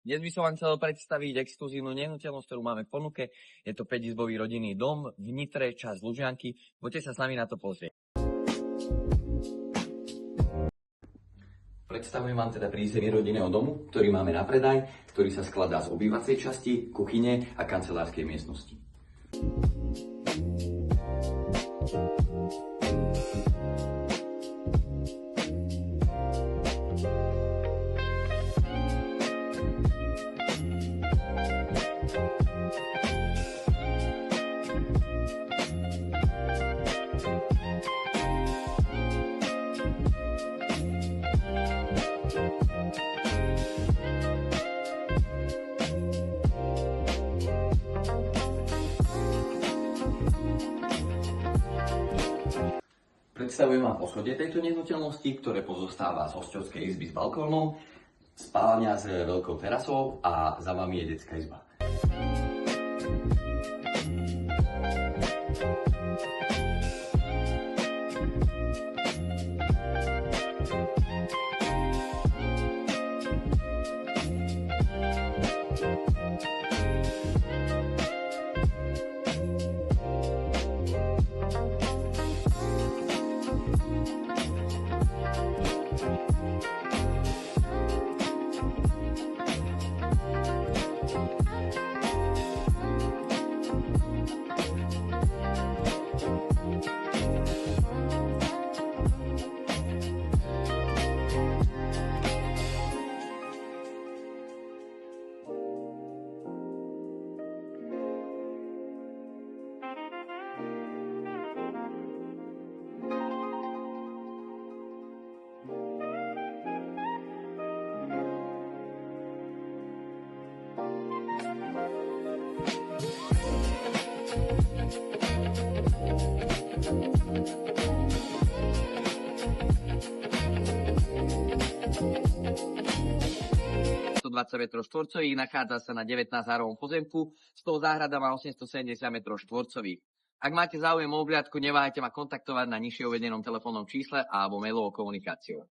Dnes by som vám chcel predstaviť exkluzívnu nehnuteľnosť, ktorú máme v ponuke. Je to 5-izbový rodinný dom v Nitre, časť Lužianky. Poďte sa s nami na to pozrieť. Predstavujem vám teda prízemie rodinného domu, ktorý máme na predaj, ktorý sa skladá z obývacej časti, kuchyne a kancelárskej miestnosti. Predstavujem vám poschodie tejto nehnuteľnosti, ktoré pozostáva z hosťovskej izby s balkónom, spálňa s veľkou terasou a za vami je detská izba. m², nachádza sa na 19-árovom pozemku, z toho záhrada má 870 m². Ak máte záujem o obhliadku, neváhajte ma kontaktovať na nižšie uvedenom telefónnom čísle alebo mailovou komunikáciou.